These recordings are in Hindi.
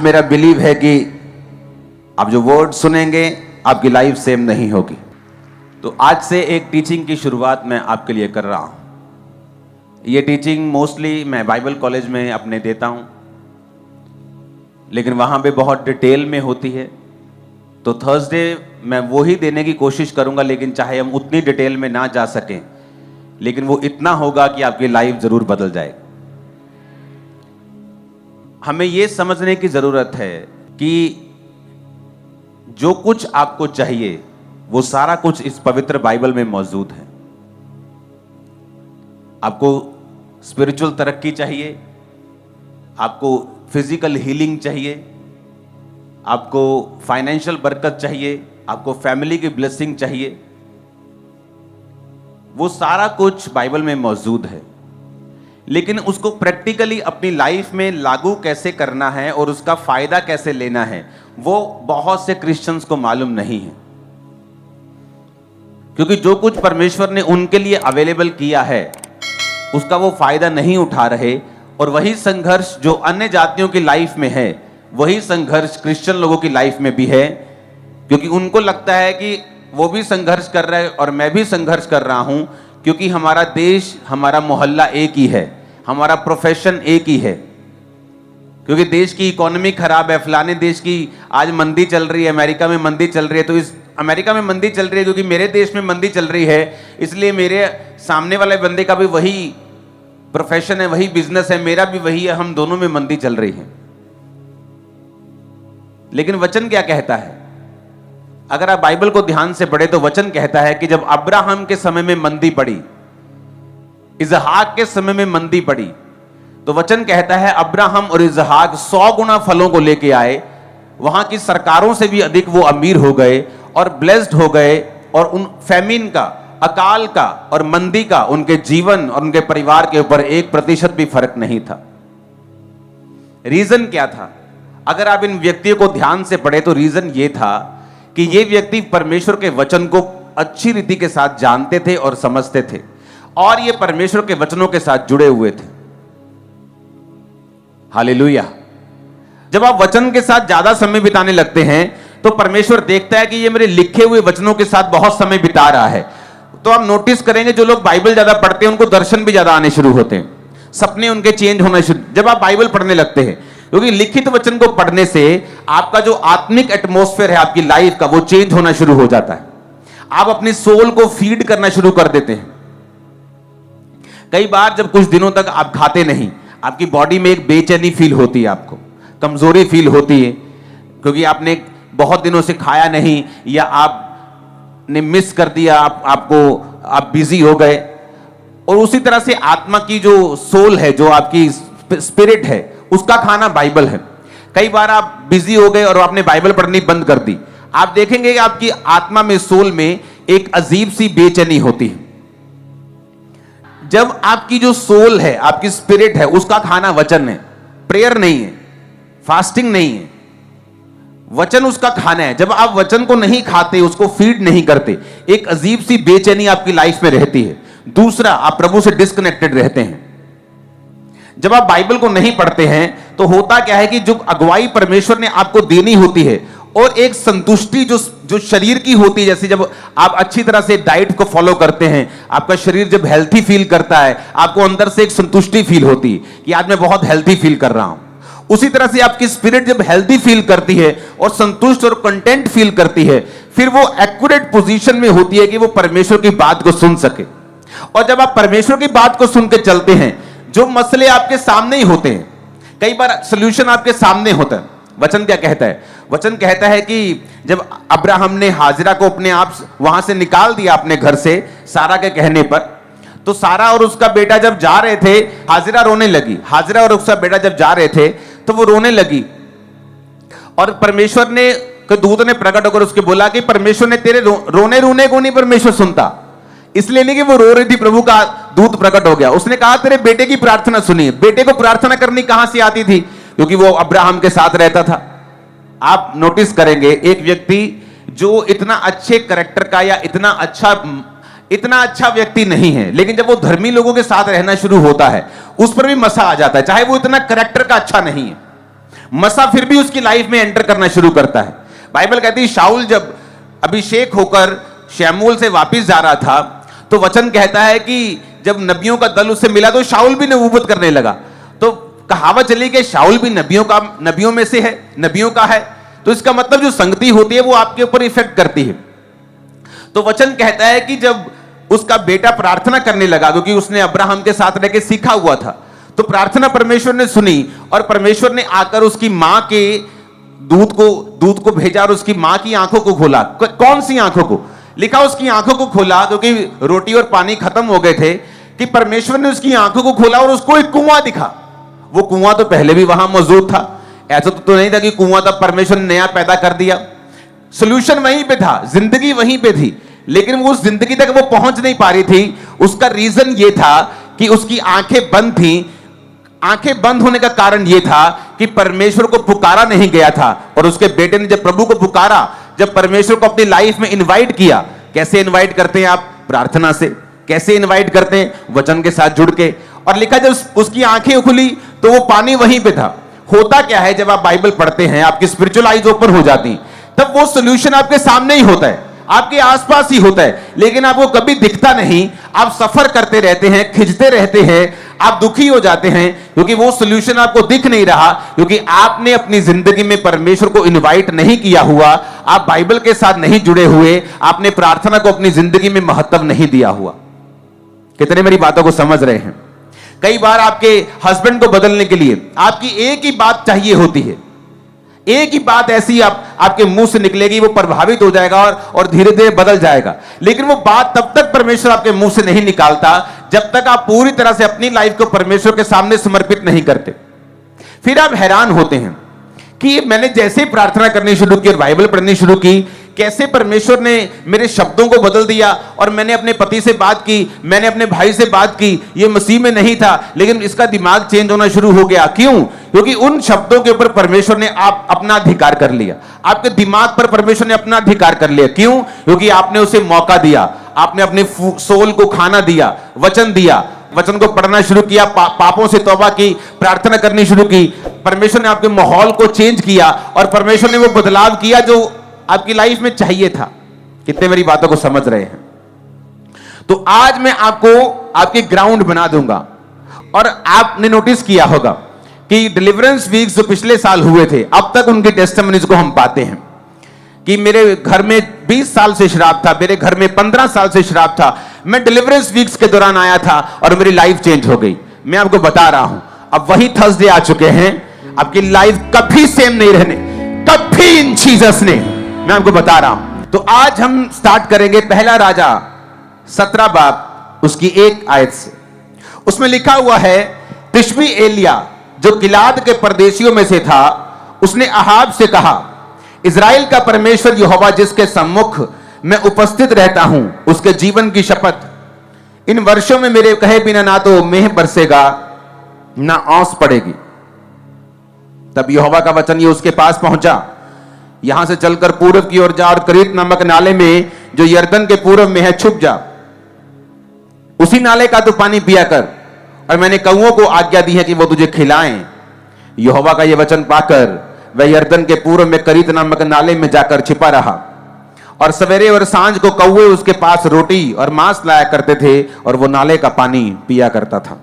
मेरा बिलीव है कि आप जो वर्ड सुनेंगे आपकी लाइफ सेम नहीं होगी। तो आज से एक टीचिंग की शुरुआत मैं आपके लिए कर रहा हूं। ये टीचिंग मोस्टली मैं बाइबल कॉलेज में अपने देता हूं, लेकिन वहां पे बहुत डिटेल में होती है। तो थर्सडे मैं वो ही देने की कोशिश करूंगा, लेकिन चाहे हम उतनी डिटेल में ना जा सकें, लेकिन वो इतना होगा कि आपकी लाइफ जरूर बदल जाए। हमें ये समझने की जरूरत है कि जो कुछ आपको चाहिए वो सारा कुछ इस पवित्र बाइबल में मौजूद है। आपको स्पिरिचुअल तरक्की चाहिए, आपको फिजिकल हीलिंग चाहिए, आपको फाइनेंशियल बरकत चाहिए, आपको फैमिली की ब्लेसिंग चाहिए, वो सारा कुछ बाइबल में मौजूद है। लेकिन उसको प्रैक्टिकली अपनी लाइफ में लागू कैसे करना है और उसका फायदा कैसे लेना है, वो बहुत से क्रिश्चियंस को मालूम नहीं है। क्योंकि जो कुछ परमेश्वर ने उनके लिए अवेलेबल किया है उसका वो फायदा नहीं उठा रहे, और वही संघर्ष जो अन्य जातियों की लाइफ में है वही संघर्ष क्रिश्चियन लोगों की लाइफ में भी है। क्योंकि उनको लगता है कि वो भी संघर्ष कर रहा है और मैं भी संघर्ष कर रहा हूं, क्योंकि हमारा देश, हमारा मोहल्ला एक ही है, हमारा प्रोफेशन एक ही है। क्योंकि देश की इकोनॉमी खराब है, फलाने देश की आज मंदी चल रही है, अमेरिका में मंदी चल रही है, तो इस अमेरिका में मंदी चल रही है क्योंकि मेरे देश में मंदी चल रही है, इसलिए मेरे सामने वाले बंदे का भी वही प्रोफेशन है, वही बिजनेस है, मेरा भी वही है, हम दोनों में मंदी चल रही है। लेकिन वचन क्या कहता है? अगर आप बाइबल को ध्यान से पढ़े तो वचन कहता है कि जब अब्राहम के समय में मंदी पड़ी, इसहाक के समय में मंदी पड़ी, तो वचन कहता है अब्राहम और इसहाक 100 गुना फलों को लेके आए, वहां की सरकारों से भी अधिक वो अमीर हो गए और ब्लेस्ड हो गए, और उन फैमिन का, अकाल का और मंदी का उनके जीवन और उनके परिवार के ऊपर 1% भी फर्क नहीं था। रीजन क्या था? अगर आप इन व्यक्तियों को ध्यान से पढ़े तो रीजन ये था कि ये व्यक्ति परमेश्वर के वचन को अच्छी रीति के साथ जानते थे और समझते थे, और ये परमेश्वर के वचनों के साथ जुड़े हुए थे। हालेलुया। जब आप वचन के साथ ज्यादा समय बिताने लगते हैं तो परमेश्वर देखता है कि ये मेरे लिखे हुए वचनों के साथ बहुत समय बिता रहा है। तो आप नोटिस करेंगे जो लोग बाइबल ज्यादा पढ़ते हैं उनको दर्शन भी ज्यादा आने शुरू होते हैं, सपने उनके चेंज होना शुरू जब आप बाइबल पढ़ने लगते हैं। क्योंकि लिखित वचन को पढ़ने से आपका जो आत्मिक एटमॉस्फेयर है आपकी लाइफ का, वो चेंज होना शुरू हो जाता है। आप अपनी सोल को फीड करना शुरू कर देते हैं। कई बार जब कुछ दिनों तक आप खाते नहीं, आपकी बॉडी में एक बेचैनी फील होती है, आपको कमजोरी फील होती है, क्योंकि आपने बहुत दिनों से खाया नहीं, या आपने मिस कर दिया, आप बिजी हो गए। और उसी तरह से आत्मा की जो सोल है, जो आपकी स्पिरिट है, उसका खाना बाइबल है। कई बार आप बिजी हो गए और आपने बाइबल पढ़नी बंद कर दी, आप देखेंगे कि आपकी आत्मा में, सोल में एक अजीब सी बेचैनी होती है। जब आपकी जो सोल है, आपकी स्पिरिट है, उसका खाना वचन है, प्रेयर नहीं है, फास्टिंग नहीं है, वचन उसका खाना है। जब आप वचन को नहीं खाते, उसको फीड नहीं करते, एक अजीब सी बेचैनी आपकी लाइफ में रहती है। दूसरा, आप प्रभु से डिस्कनेक्टेड रहते हैं। जब आप बाइबल को नहीं पढ़ते हैं तो होता क्या है कि जो अगुवाई परमेश्वर ने आपको देनी होती है, और एक संतुष्टि जो शरीर की होती है, जैसे जब आप अच्छी तरह से डाइट को फॉलो करते हैं, आपका शरीर जब हेल्थी फील करता है, आपको अंदर से एक संतुष्टि फील होती है कि आज मैं बहुत हेल्थी फील कर रहा हूं। उसी तरह से आपकी स्पिरिट जब हेल्थी फील करती है और संतुष्ट और कंटेंट फील करती है, फिर वो एक्यूरेट पोजीशन में होती है कि वो परमेश्वर की बात को सुन सके। और जब आप परमेश्वर की बात को सुन के चलते हैं, जो मसले आपके सामने ही होते हैं, कई बार सॉल्यूशन आपके सामने होता है। वचन क्या कहता है? वचन कहता है कि जब अब्राहम ने हाजिरा को अपने आप वहां से निकाल दिया अपने घर से सारा के कहने पर, तो सारा और उसका बेटा जब जा रहे थे, हाजिरा रोने लगी। हाजिरा और उसका बेटा जब जा रहे थे तो वो रोने लगी, और परमेश्वर ने, दूत ने प्रकट होकर उसके बोला कि परमेश्वर ने तेरे रोने को नहीं परमेश्वर सुनता। इसलिए नहीं कि वो रो रही थी, प्रभु का दूत प्रकट हो गया, उसने कहा तेरे बेटे की प्रार्थना सुनिए। बेटे को प्रार्थना करनी कहां से आती थी? क्योंकि वो अब्राहम के साथ रहता था। आप नोटिस करेंगे एक व्यक्ति जो इतना अच्छे कैरेक्टर का या इतना अच्छा व्यक्ति नहीं है, लेकिन जब वो धर्मी लोगों के साथ रहना शुरू होता है, उस पर भी मसा आ जाता है, चाहे वो इतना कैरेक्टर का अच्छा नहीं है। मसा फिर भी उसकी लाइफ में एंटर करना शुरू करता है। बाइबल कहती है शाऊल जब अभिषेक होकर शमूएल से वापस जा रहा था तो वचन कहता है कि जब नबियों का दल उससे मिला तो शाऊल भी नबूवत करने लगा। तो कहावत चली कि शाऊल भी नबियों में से है, नबियों का है। तो इसका मतलब जो संगति होती है वो आपके ऊपर इफेक्ट करती है। तो वचन कहता है कि जब उसका बेटा प्रार्थना करने लगा, क्योंकि उसने अब्राहम के साथ रह के सीखा हुआ था, तो प्रार्थना परमेश्वर ने सुनी और परमेश्वर ने आकर उसकी मां के दूध को भेजा और उसकी मां की आंखों को खोला। कौन सी आंखों को? लिखा उसकी आंखों को खोला, क्योंकि रोटी और पानी खत्म हो गए थे, कि परमेश्वर ने उसकी आंखों को खोला और उसको एक कुआं दिखा। वो कुआं तो पहले भी वहां मौजूद था, ऐसा तो नहीं था कि कुआं तब परमेश्वर ने नया पैदा कर दिया। सोल्यूशन वहीं पे था, जिंदगी वहीं पे थी, लेकिन वो उस जिंदगी तक वो पहुंच नहीं पा रही थी। उसका रीजन ये था कि उसकी आंखें बंद थी। आंखें बंद होने का कारण यह था कि परमेश्वर को पुकारा नहीं गया था। और उसके बेटे ने जब प्रभु को पुकारा, जब परमेश्वर को अपनी लाइफ में इनवाइट किया, कैसे इनवाइट करते हैं आप? प्रार्थना से। कैसे इनवाइट करते हैं? वचन के साथ जुड़ के। और लिखा जब उसकी आंखें खुली तो वो पानी वहीं पे था। होता क्या है, जब आप बाइबल पढ़ते हैं आपकी स्पिरिचुअल आइज ओपन हो जाती, तब वो सोल्यूशन आपके सामने ही होता है, आपके आसपास ही होता है, लेकिन आपको कभी दिखता नहीं। आप सफर करते रहते हैं, खिंचते रहते हैं, आप दुखी हो जाते हैं, क्योंकि वो सोल्यूशन आपको दिख नहीं रहा, क्योंकि आपने अपनी जिंदगी में परमेश्वर को इनवाइट नहीं किया हुआ, आप बाइबल के साथ नहीं जुड़े हुए, आपने प्रार्थना को अपनी जिंदगी में महत्व नहीं दिया हुआ। कितने मेरी बातों को समझ रहे हैं? कई बार आपके हस्बैंड को बदलने के लिए आपकी एक ही बात चाहिए होती है, एक ही बात ऐसी आपके मुंह से निकलेगी, वो प्रभावित हो जाएगा और धीरे धीरे बदल जाएगा। लेकिन वो बात तब तक परमेश्वर आपके मुंह से नहीं निकालता जब तक आप पूरी तरह से अपनी लाइफ को परमेश्वर के सामने समर्पित नहीं करते। फिर आप हैरान होते हैं कि मैंने जैसे प्रार्थना करनी शुरू की और बाइबल पढ़नी शुरू की, कैसे परमेश्वर ने मेरे शब्दों को बदल दिया। और मैंने अपने पति से बात की, मैंने अपने भाई से बात की, ये मसीह में नहीं था, लेकिन इसका दिमाग चेंज होना शुरू हो गया। क्यों? क्योंकि उन शब्दों के ऊपर परमेश्वर ने अपना अधिकार कर लिया। आपके दिमाग पर परमेश्वर ने अपना अधिकार कर लिया। क्यों? क्योंकि आपने उसे मौका दिया, आपने अपने सोल को खाना दिया, वचन दिया, वचन को पढ़ना शुरू किया, पापों से तौबा की, प्रार्थना करनी शुरू की। परमेश्वर ने आपके माहौल को चेंज किया और परमेश्वर ने वो बदलाव किया जो आपकी लाइफ में चाहिए था। कितने मेरी बातों को समझ रहे हैं? तो आज मैं आपको आपके ग्राउंड बना दूंगा। और आपने नोटिस किया होगा कि डिलीवरेंस वीक्स जो पिछले साल हुए थे, अब तक उनकी टेस्टिमनीज को हम पाते हैं कि मेरे घर में 20 साल से शराब था, मेरे घर में 15 साल से शराब था, मैं डिलीवरेंस वीक्स के दौरान आया था और मेरी लाइफ चेंज हो गई। मैं आपको बता रहा हूं, अब वही थर्सडे आ चुके हैं, आपकी लाइफ कभी सेम नहीं रहने, कभी, इन जीसस ने, मैं आपको बता रहा हूं। तो आज हम स्टार्ट करेंगे पहला राजा 17 बाब उसकी 1 आयत से। उसमें लिखा हुआ है, तिशबी एलिया जो गिलाद के परदेशियों में से था, उसने अहाब से कहा, इज़राइल का परमेश्वर यहोवा जिसके सम्मुख मैं उपस्थित रहता हूं, उसके जीवन की शपथ, इन वर्षों में मेरे कहे बिना ना तो मेह बरसेगा ना औस पड़ेगी। तब यहोवा का वचन ये उसके पास पहुंचा, यहां से चलकर पूर्व की ओर जा और करीत नामक नाले में जो यरदन के पूर्व में है छुप जा, उसी नाले का तू पानी पिया कर, और मैंने कौओं को आज्ञा दी है कि वो तुझे खिलाएं। यहोवा का यह वचन पाकर वह यरदन के पूर्व में करीत नामक नाले में जाकर छिपा रहा, और सवेरे और सांझ को कौवे उसके पास रोटी और मांस लाया करते थे, और वो नाले का पानी पिया करता था।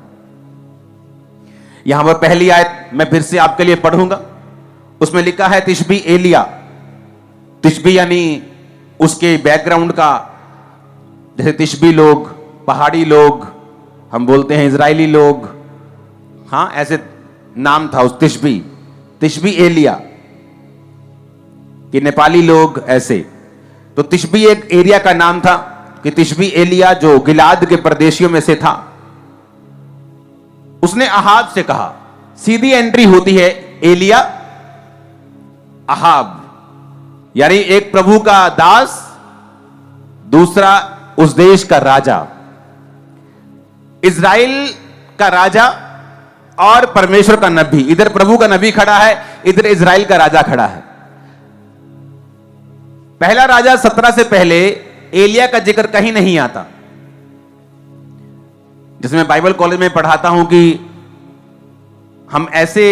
यहां पर पहली आयत मैं फिर से आपके लिए पढ़ूंगा। उसमें लिखा है तिशबी एलिया। तिशबी यानी उसके बैकग्राउंड का, जैसे तिशबी लोग, पहाड़ी लोग, हम बोलते हैं इजरायली लोग, हां ऐसे नाम था उस तिशबी एलिया कि नेपाली लोग ऐसे। तो तिशबी एक एरिया का नाम था कि तिशबी एलिया जो गिलाद के प्रदेशियों में से था, उसने अहाब से कहा। सीधी एंट्री होती है एलिया अहाब, यानी एक प्रभु का दास, दूसरा उस देश का राजा, इज़राइल का राजा और परमेश्वर का नबी। इधर प्रभु का नबी खड़ा है, इधर इज़राइल का राजा खड़ा है। पहला राजा 17 से पहले एलिया का जिक्र कहीं नहीं आता। जैसे मैं बाइबल कॉलेज में पढ़ाता हूं कि हम ऐसे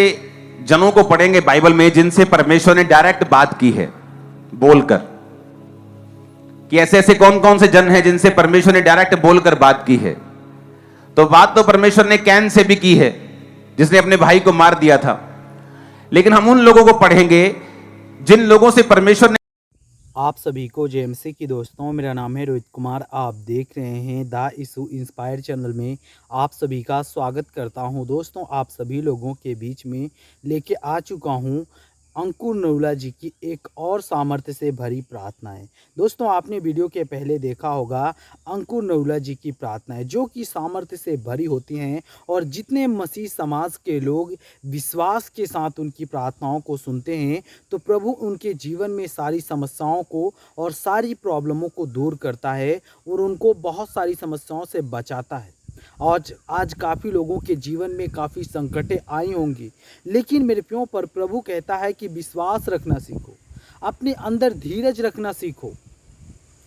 जनों को पढ़ेंगे बाइबल में जिनसे परमेश्वर ने डायरेक्ट बात की है, बोलकर, कि ऐसे ऐसे कौन कौन से जन हैं जिनसे परमेश्वर ने डायरेक्ट बोलकर बात की है। तो बात तो परमेश्वर ने कैन से भी की है, जिसने अपने भाई को मार दिया था। लेकिन हम उन लोगों को पढ़ेंगे जिन लोगों से परमेश्वर ने। आप सभी को जेएमसी की दोस्तों, मेरा नाम है रोहित कुमार। आप देख रहे हैं द इशू इंस्पायर चैनल में आप सभी का स्वागत करता हूं। दोस्तों, आप सभी लोगों के बीच में लेके आ चुका हूं अंकुर नरूला जी की एक और सामर्थ्य से भरी प्रार्थनाएं। दोस्तों, आपने वीडियो के पहले देखा होगा अंकुर नरूला जी की प्रार्थनाएं, जो कि सामर्थ्य से भरी होती हैं, और जितने मसीह समाज के लोग विश्वास के साथ उनकी प्रार्थनाओं को सुनते हैं तो प्रभु उनके जीवन में सारी समस्याओं को और सारी प्रॉब्लमों को दूर करता है और उनको बहुत सारी समस्याओं से बचाता है। आज काफ़ी लोगों के जीवन में काफ़ी संकटें आई होंगी, लेकिन मेरे प्यों पर प्रभु कहता है कि विश्वास रखना सीखो, अपने अंदर धीरज रखना सीखो।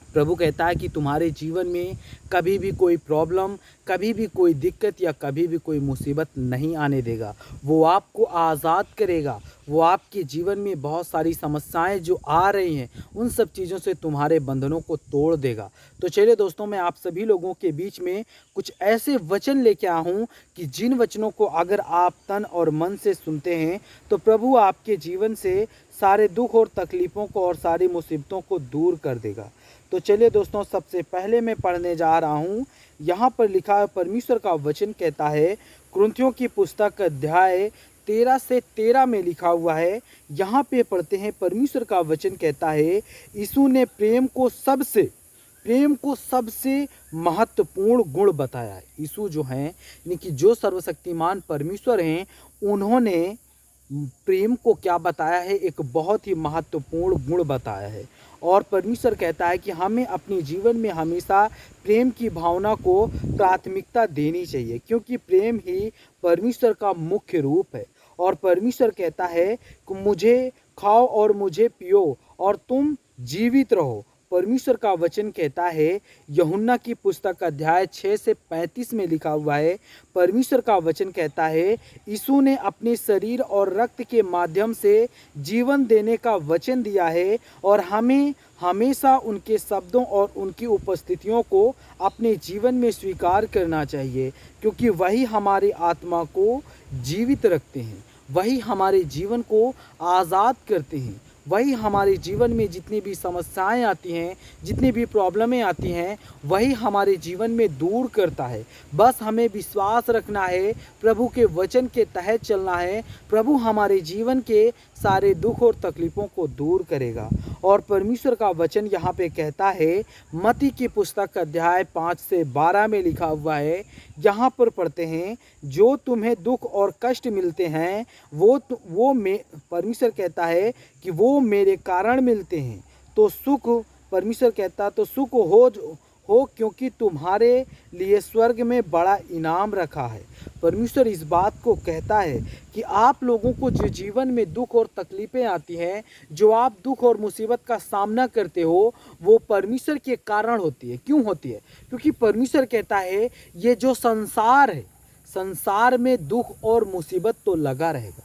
प्रभु कहता है कि तुम्हारे जीवन में कभी भी कोई प्रॉब्लम, कभी भी कोई दिक्कत या कभी भी कोई मुसीबत नहीं आने देगा। वो आपको आज़ाद करेगा। वो आपके जीवन में बहुत सारी समस्याएं जो आ रही हैं, उन सब चीज़ों से तुम्हारे बंधनों को तोड़ देगा। तो चलिए दोस्तों, मैं आप सभी लोगों के बीच में कुछ ऐसे वचन लेके आया हूँ कि जिन वचनों को अगर आप तन और मन से सुनते हैं तो प्रभु आपके जीवन से सारे दुख और तकलीफ़ों को और सारी मुसीबतों को दूर कर देगा। तो चलिए दोस्तों, सबसे पहले मैं पढ़ने जा रहा हूँ। यहाँ पर लिखा है, परमेश्वर का वचन कहता है, कुरिन्थियों की पुस्तक अध्याय 13 से 13 में लिखा हुआ है। यहाँ पे पढ़ते हैं, परमेश्वर का वचन कहता है, यीशु ने प्रेम को सबसे महत्वपूर्ण गुण बताया है। यीशु जो हैं, यानी कि जो सर्वशक्तिमान परमेश्वर हैं, उन्होंने प्रेम को क्या बताया है, एक बहुत ही महत्वपूर्ण गुण बताया है। और परमेश्वर कहता है कि हमें अपने जीवन में हमेशा प्रेम की भावना को प्राथमिकता देनी चाहिए, क्योंकि प्रेम ही परमेश्वर का मुख्य रूप है। और परमेश्वर कहता है कि मुझे खाओ और मुझे पियो और तुम जीवित रहो। परमेश्वर का वचन कहता है, यूहन्ना की पुस्तक अध्याय 6 से 35 में लिखा हुआ है। परमेश्वर का वचन कहता है, यीशु ने अपने शरीर और रक्त के माध्यम से जीवन देने का वचन दिया है और हमें हमेशा उनके शब्दों और उनकी उपस्थितियों को अपने जीवन में स्वीकार करना चाहिए, क्योंकि वही हमारी आत्मा को जीवित रखते हैं, वही हमारे जीवन को आज़ाद करते हैं, वही हमारे जीवन में जितनी भी समस्याएं आती हैं, जितनी भी प्रॉब्लमें आती हैं, वही हमारे जीवन में दूर करता है। बस हमें विश्वास रखना है, प्रभु के वचन के तहत चलना है। प्रभु हमारे जीवन के सारे दुख और तकलीफ़ों को दूर करेगा। और परमेश्वर का वचन यहाँ पे कहता है, मत्ती की पुस्तक अध्याय 5 से 12 में लिखा हुआ है। यहाँ पर पढ़ते हैं, जो तुम्हें दुख और कष्ट मिलते हैं परमेश्वर कहता है कि वो मेरे कारण मिलते हैं, तो सुख, परमेश्वर कहता तो सुख हो क्योंकि तुम्हारे लिए स्वर्ग में बड़ा इनाम रखा है। परमेश्वर इस बात को कहता है कि आप लोगों को जो जीवन में दुख और तकलीफ़ें आती हैं, जो आप दुख और मुसीबत का सामना करते हो, वो परमेश्वर के कारण होती है। क्यों होती है? क्योंकि परमेश्वर कहता है, ये जो संसार है, संसार में दुख और मुसीबत तो लगा रहेगा,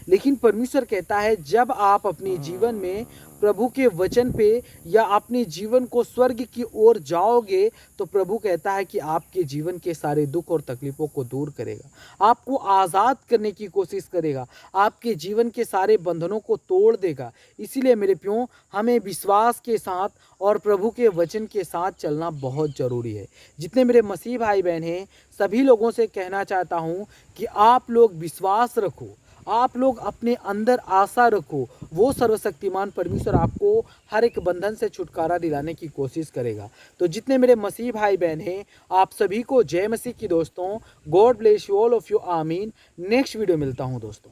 लेकिन परमेश्वर कहता है जब आप अपने जीवन में प्रभु के वचन पे या अपने जीवन को स्वर्ग की ओर जाओगे, तो प्रभु कहता है कि आपके जीवन के सारे दुख और तकलीफ़ों को दूर करेगा, आपको आज़ाद करने की कोशिश करेगा, आपके जीवन के सारे बंधनों को तोड़ देगा। इसीलिए मेरे प्यों, हमें विश्वास के साथ और प्रभु के वचन के साथ चलना बहुत ज़रूरी है। जितने मेरे मसीह भाई बहन हैं, सभी लोगों से कहना चाहता हूँ कि आप लोग विश्वास रखो, आप लोग अपने अंदर आशा रखो। वो सर्वशक्तिमान परमेश्वर आपको हर एक बंधन से छुटकारा दिलाने की कोशिश करेगा। तो जितने मेरे मसीह भाई बहन हैं, आप सभी को जय मसीह की दोस्तों। God bless you all of you. आमीन। नेक्स्ट वीडियो मिलता हूँ दोस्तों।